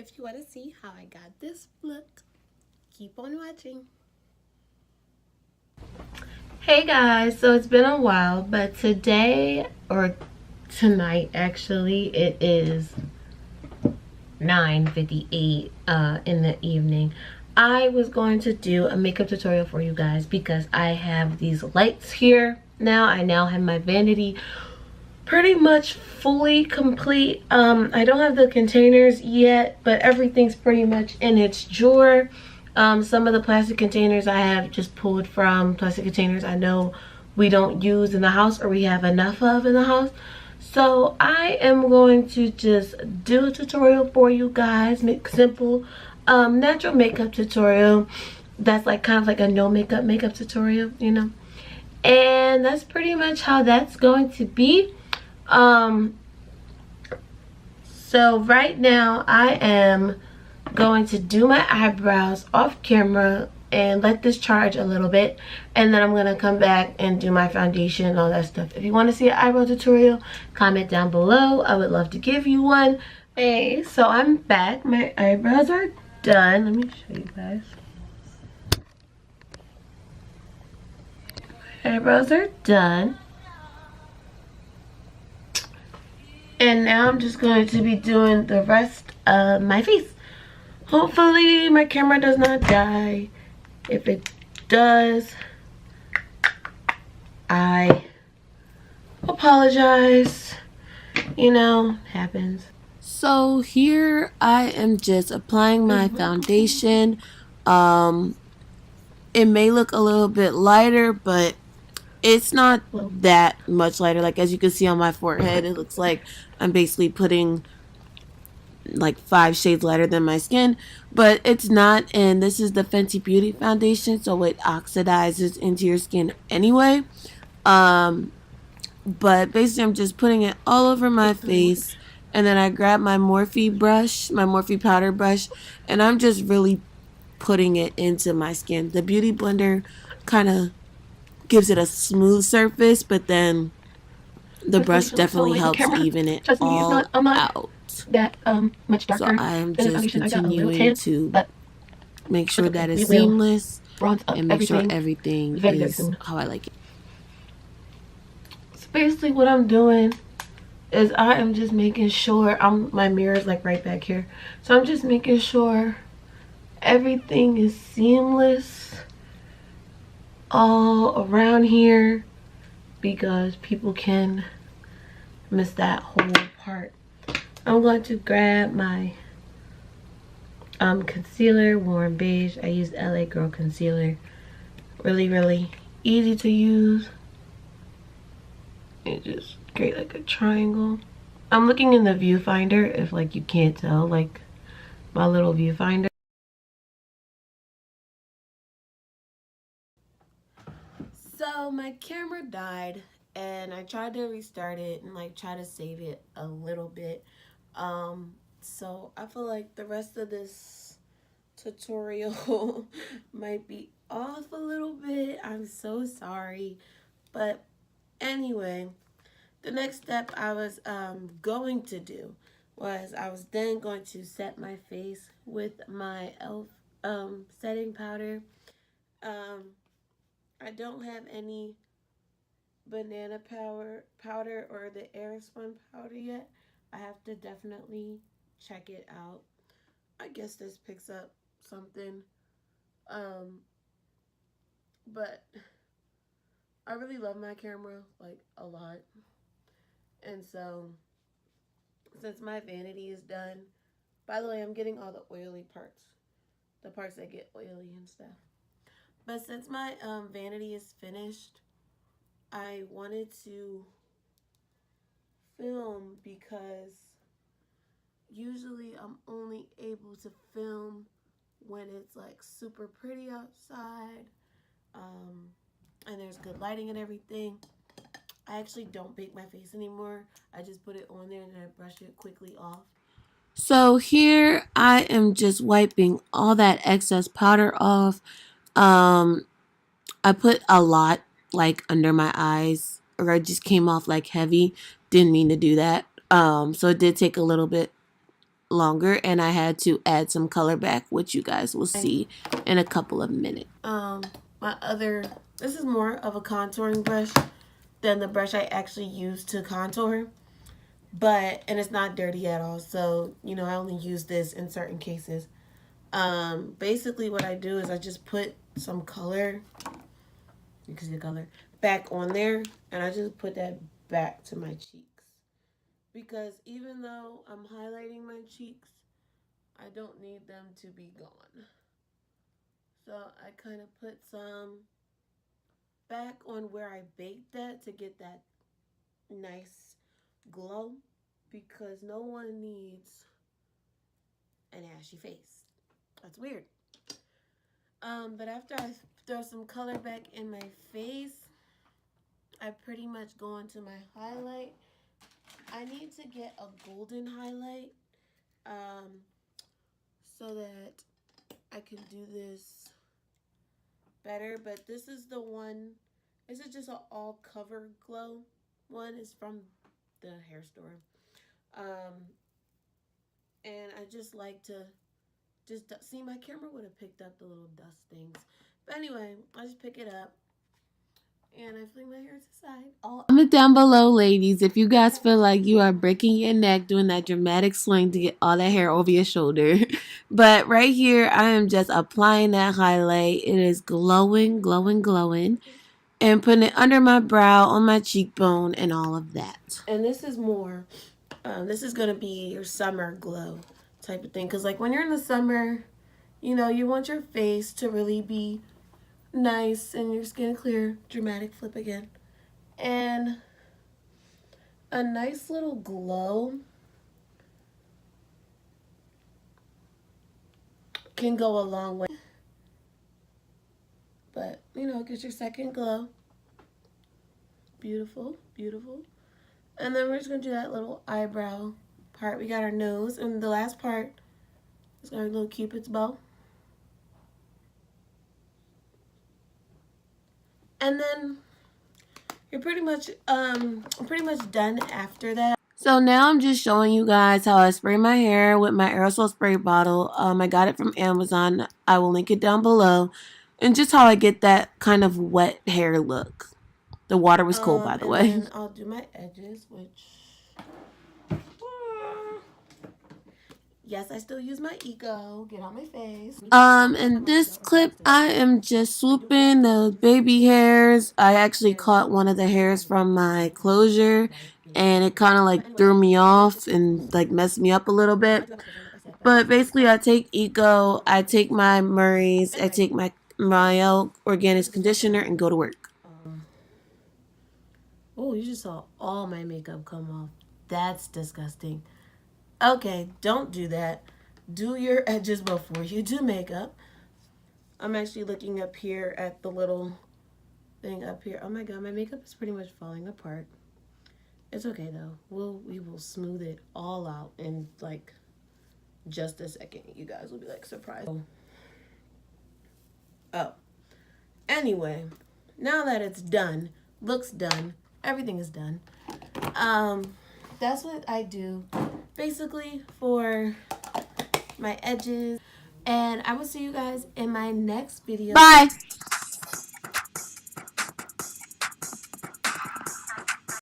if you want to see how I got this look, keep on watching. Hey guys, so it's been a while, but today, or tonight actually, it is 9:58 in the evening. I was going to do a makeup tutorial for you guys because I have these lights here now. I now have my vanity pretty much fully complete. I don't have the containers yet, but everything's pretty much in its drawer. Some of the plastic containers I have just pulled from plastic containers I know we don't use in the house or we have enough of in the house. So I am going to just do a tutorial for you guys, make simple natural makeup tutorial that's like kind of like a no makeup tutorial, you know. And that's pretty much how that's going to be. So right now I am going to do my eyebrows off camera and let this charge a little bit, and then I'm gonna come back and do my foundation and all that stuff. If you want to see an eyebrow tutorial, comment down below. I would love to give you one. Hey, so I'm back. My eyebrows are done. Let me show you guys. My eyebrows are done. And now I'm just going to be doing the rest of my face. Hopefully my camera does not die. If it does, I apologize. You know, happens. So here I am just applying my foundation. It may look a little bit lighter, but it's not that much lighter. Like as you can see on my forehead, it looks like I'm basically putting like 5 shades lighter than my skin, but it's not. And this is the Fenty Beauty foundation, so it oxidizes into your skin anyway. But basically I'm just putting it all over my face, and then I grab my Morphe brush, my Morphe powder brush, and I'm just really putting it into my skin. The beauty blender kind of gives it a smooth surface, but then the brush definitely helps even it all out. That much darker. So I am just continuing to make sure that it's seamless and make sure everything is how I like it. So basically what I'm doing is I am just making sure my mirror is like right back here. So I'm just making sure everything is seamless all around here, because people can miss that whole part. I'm going to grab my concealer, Warm Beige. I use LA Girl concealer. Really easy to use. It just create like a triangle. I'm looking in the viewfinder if like you can't tell, like my little viewfinder. So my camera died and I tried to restart it and like try to save it a little bit. So I feel like the rest of this tutorial might be off a little bit. I'm so sorry. But anyway, the next step I was going to do was I was then going to set my face with my e.l.f. Setting powder. I don't have any banana powder or the Airspun powder yet. I have to definitely check it out. I guess this picks up something. But I really love my camera, like a lot. And so since my vanity is done, by the way, I'm getting all the oily parts. The parts that get oily and stuff. But since my vanity is finished, I wanted to film because usually I'm only able to film when it's like super pretty outside, and there's good lighting and everything. I actually don't bake my face anymore. I just put it on there and then I brush it quickly off. So here I am just wiping all that excess powder off. I put a lot like under my eyes, or it just came off like heavy. Didn't mean to do that. So it did take a little bit longer, and I had to add some color back, which you guys will see in a couple of minutes. This is more of a contouring brush than the brush I actually use to contour, and it's not dirty at all, so you know, I only use this in certain cases. Basically what I do is I just put some color, you can see the color, back on there, and I just put that back to my cheeks, because even though I'm highlighting my cheeks, I don't need them to be gone. So I kind of put some back on where I baked that to get that nice glow, because no one needs an ashy face. That's weird. But after I throw some color back in my face, I pretty much go into my highlight. I need to get a golden highlight so that I can do this better. But this is the one, this is just an all cover glow one. It's from the hair store. And I just like to see, my camera would have picked up the little dust things. But anyway, I just pick it up and I fling my hair to the side. Comment down below, ladies, if you guys feel like you are breaking your neck doing that dramatic swing to get all that hair over your shoulder. But right here, I am just applying that highlight. It is glowing, glowing, glowing. And putting it under my brow, on my cheekbone, and all of that. And this is more, this is going to be your summer glow type of thing. Because like when you're in the summer, you know, you want your face to really be nice and your skin clear. Dramatic flip again. And a nice little glow can go a long way. But, you know, get your second glow. Beautiful, beautiful. And then we're just going to do that little eyebrow part. We got our nose. And the last part is our little Cupid's bow. And then you're pretty much done after that. So now I'm just showing you guys how I spray my hair with my aerosol spray bottle. I got it from Amazon. I will link it down below. And just how I get that kind of wet hair look. The water was cold, by the way. And then I'll do my edges, which... Yes, I still use my Eco. Get on my face. In this clip, I am just swooping the baby hairs. I actually caught one of the hairs from my closure, and it kind of like threw me off and like messed me up a little bit. But basically, I take Eco, I take my Murray's, I take my L'Oreal Organics conditioner, and go to work. Oh, you just saw all my makeup come off. That's disgusting. Okay, don't do that. Do your edges before you do makeup. I'm actually looking up here at the little thing up here. Oh my god, my makeup is pretty much falling apart. It's okay though. We will smooth it all out in like just a second. You guys will be like surprised. Oh. Anyway, now that it's done, looks done, everything is done. That's what I do basically for my edges, and I will see you guys in my next video. Bye.